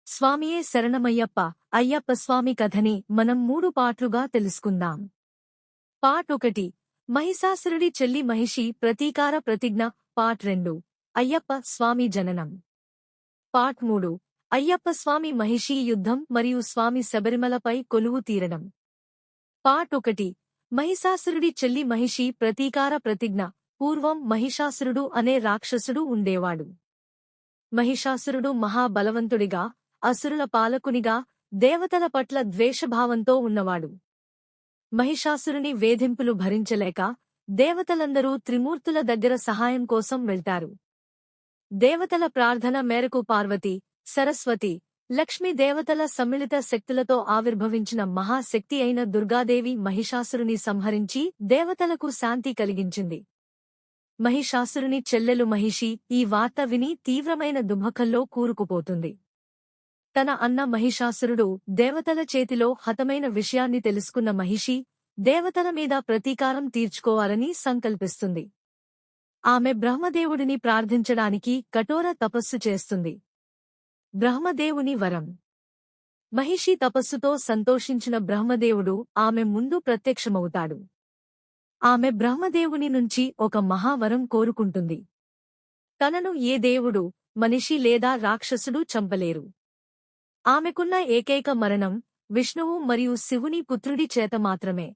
స్వామియే శరణమయ్యప్ప. అయ్యప్ప స్వామి కథని మనం 3 పార్ట్లుగా తెలుసుకుందాం. పార్ట్ 1 మహిషాసురుడి చెల్లి మహిషి ప్రతీకార ప్రతిజ్ఞ. పార్ట్ 2 అయ్యప్ప స్వామి జననం. పార్ట్ 3 అయ్యప్ప స్వామి మహిషీ యుద్ధం మరియు స్వామి శబరిమలపై కొలువు తీరడం. పార్ట్ 1 మహిషాసురుడి చెల్లి మహిషి ప్రతీకార ప్రతిజ్ఞ. పూర్వం మహిషాసురుడు అనే రాక్షసుడు ఉండేవాడు. మహిషాసురుడు మహాబలవంతుడిగా, అసురుల పాలకునిగా, దేవతల పట్ల ద్వేషభావంతో ఉన్నవాడు. మహిషాసురుని వేధింపులు భరించలేక దేవతలందరూ త్రిమూర్తుల దగ్గర సహాయం కోసం వెళ్తారు. దేవతల ప్రార్థన మేరకు పార్వతి, సరస్వతి, లక్ష్మీ దేవతల సమ్మిళిత శక్తులతో ఆవిర్భవించిన మహాశక్తి అయిన దుర్గాదేవి మహిషాసురుని సంహరించి దేవతలకు శాంతి కలిగించింది. మహిషాసురుని చెల్లెలు మహిషి ఈ వార్త విని తీవ్రమైన దుఃఖంలో కూరుకుపోతుంది. తన అన్న మహిషాసురుడు దేవతల చేతిలో హతమైన విషయాన్ని తెలుసుకున్న మహిషి దేవతల మీద ప్రతీకారం తీర్చుకోవాలని సంకల్పిస్తుంది. ఆమె బ్రహ్మదేవుడిని ప్రార్థించడానికి కఠోర తపస్సు చేస్తుంది. బ్రహ్మదేవుని వరం. మహిషి తపస్సుతో సంతోషించిన బ్రహ్మదేవుడు ఆమె ముందు ప్రత్యక్షమవుతాడు. ఆమె బ్రహ్మదేవుని నుంచి ఒక మహావరం కోరుకుంటుంది. తనను ఏ దేవుడు, మనిషి లేదా రాక్షసుడు చంపలేరు. ఆమెకున్న ఏకైక మరణం విష్ణువు మరియు శివుని పుత్రుడి చేత మాత్రమే.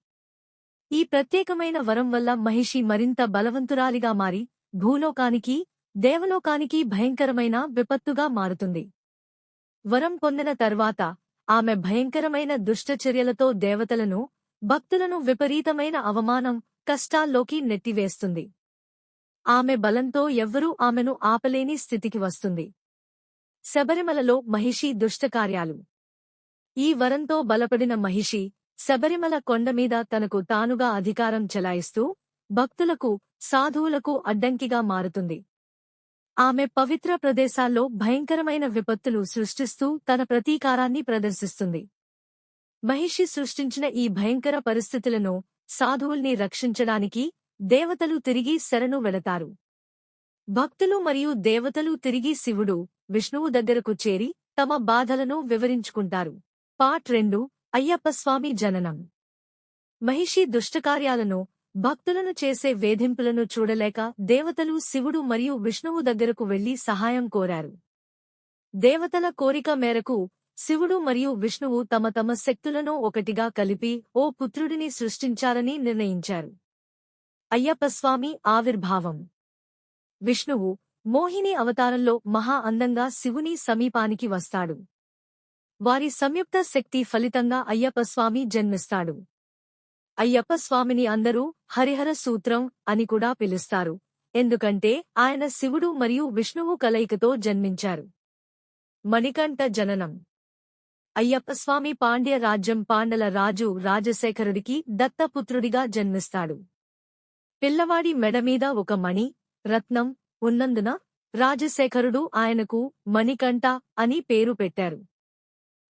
ఈ ప్రత్యేకమైన వరం వల్ల మహిషి మరింత బలవంతురాలిగా మారి భూలోకానికి, దేవలోకానికి భయంకరమైన విపత్తుగా మారుతుంది. వరం పొందిన తర్వాత ఆమె భయంకరమైన దుష్టచర్యలతో దేవతలను, భక్తులను విపరీతమైన అవమానం, కష్టాల్లోకి నెట్టివేస్తుంది. ఆమె బలంతో ఎవ్వరూ ఆమెను ఆపలేని స్థితికి వస్తుంది. శబరిమలలో మహిషి దుష్టకార్యాలు. ఈ వరంతో బలపడిన మహిషి శబరిమల కొండమీద తనకు తానుగా అధికారం చెలాయిస్తూ భక్తులకు, సాధువులకు అడ్డంకిగా మారుతుంది. ఆమె పవిత్ర ప్రదేశాల్లో భయంకరమైన విపత్తులు సృష్టిస్తూ తన ప్రతీకారాన్ని ప్రదర్శిస్తుంది. మహిషి సృష్టించిన ఈ భయంకర పరిస్థితులను, సాధువుల్ని రక్షించడానికి దేవతలు తిరిగి శరణు వెళతారు. భక్తులు మరియు దేవతలు తిరిగి శివుడు, విష్ణువు దగ్గరకు చేరి తమ బాధలను వివరించుకుంటారు. పార్ట్ 2 అయ్యప్ప స్వామి జననం. మహిషి దుష్టకార్యాలను, భక్తులను చేసే వేధింపులను చూడలేక దేవతలు శివుడు మరియు విష్ణువు దగ్గరకు వెళ్లి సహాయం కోరారు. దేవతల కోరిక మేరకు శివుడు మరియు విష్ణువు తమ తమ శక్తులను ఒకటిగా కలిపి ఓ పుత్రుడిని సృష్టించాలని నిర్ణయించారు. అయ్యప్పస్వామి ఆవిర్భావం. విష్ణువు మోహిని అవతారంలో మహా అందంగా శివుని సమీపానికి వస్తాడు. వారి సంయుక్త శక్తి ఫలితంగా అయ్యప్పస్వామి జన్మిస్తాడు. అయ్యప్పస్వామిని అందరూ హరిహర సూత్రం అని కూడా పిలుస్తారు, ఎందుకంటే ఆయన శివుడు మరియు విష్ణువు కలయికతో జన్మించారు. మణికంఠ జననం. అయ్యప్పస్వామి పాండ్య రాజ్యం పాండల రాజు రాజశేఖరుడికి దత్తపుత్రుడిగా జన్మిస్తాడు. పిల్లవాడి మెడమీద ఒక మణి, రత్నం ఉన్నందున రాజశేఖరుడు ఆయనకు మణికంఠ అని పేరు పెట్టారు.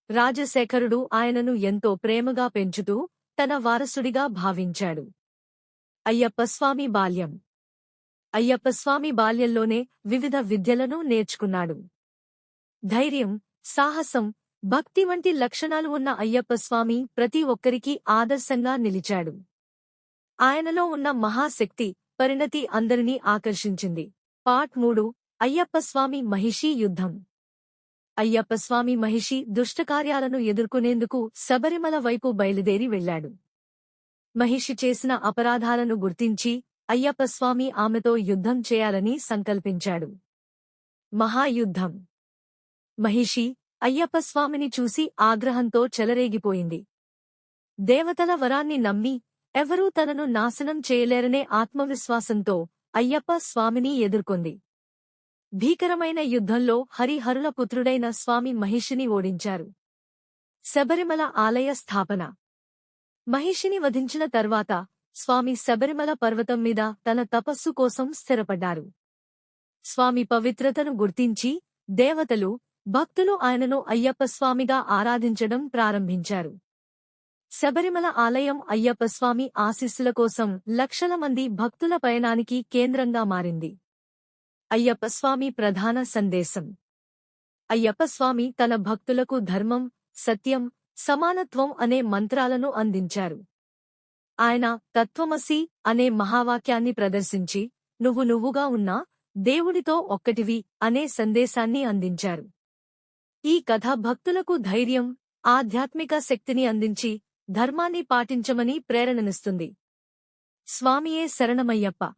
రాజశేఖరుడు ఆయనను ఎంతో ప్రేమగా పెంచుతూ తన వారసుడిగా భావించాడు. అయ్యప్పస్వామి బాల్యం. అయ్యప్పస్వామి బాల్యంలోనే వివిధ విద్యలను నేర్చుకున్నాడు. ధైర్యం, సాహసం, భక్తి వంటి లక్షణాలు ఉన్న అయ్యప్పస్వామి ప్రతి ఒక్కరికీ ఆదర్శంగా నిలిచాడు. ఆయనలో ఉన్న మహాశక్తి, పరిణతి అందరినీ ఆకర్షించింది. పార్ట్ 3 అయ్యప్పస్వామి మహిషీ యుద్ధం. అయ్యప్పస్వామి మహిషి దుష్టకార్యాలను ఎదుర్కొనేందుకు శబరిమల వైపు బయలుదేరి వెళ్లాడు. మహిషి చేసిన అపరాధాలను గుర్తించి అయ్యప్పస్వామి ఆమెతో యుద్ధం చేయాలని సంకల్పించాడు. మహాయుద్ధం. మహిషి అయ్యప్పస్వామిని చూసి ఆగ్రహంతో చెలరేగిపోయింది. దేవతల వరాన్ని నమ్మి ఎవరూ తనను నాశనం చేయలేరనే ఆత్మవిశ్వాసంతో అయ్యప్ప స్వామిని ఎదుర్కొంది. భీకరమైన యుద్ధంలో హరిహరుల పుత్రుడైన స్వామి మహిషిని ఓడించారు. శబరిమల ఆలయ స్థాపన. మహిషిని వధించిన తర్వాత స్వామి శబరిమల పర్వతం మీద తన తపస్సు కోసం స్థిరపడ్డారు. స్వామి పవిత్రతను గుర్తించి దేవతలు, భక్తులు ఆయనను అయ్యప్పస్వామిగా ఆరాధించడం ప్రారంభించారు. శబరిమల ఆలయం అయ్యప్పస్వామి ఆశీస్సుల కోసం లక్షల మంది భక్తుల పయనానికి కేంద్రంగా మారింది. అయ్యప్పస్వామి ప్రధాన సందేశం. అయ్యప్ప స్వామి తన భక్తులకు ధర్మం, సత్యం, సమానత్వం అనే మంత్రాలను అందించారు. ఆయన తత్వమసి అనే మహావాక్యాన్ని ప్రదర్శించి నువ్వుగా ఉన్నా దేవుడితో ఒక్కటివి అనే సందేశాన్ని అందించారు. ఈ కథ భక్తులకు ధైర్యం, ఆధ్యాత్మిక శక్తిని అందించి ధర్మాన్ని పాటించమని ప్రేరణనిస్తుంది. స్వామియే శరణమయ్యప్ప.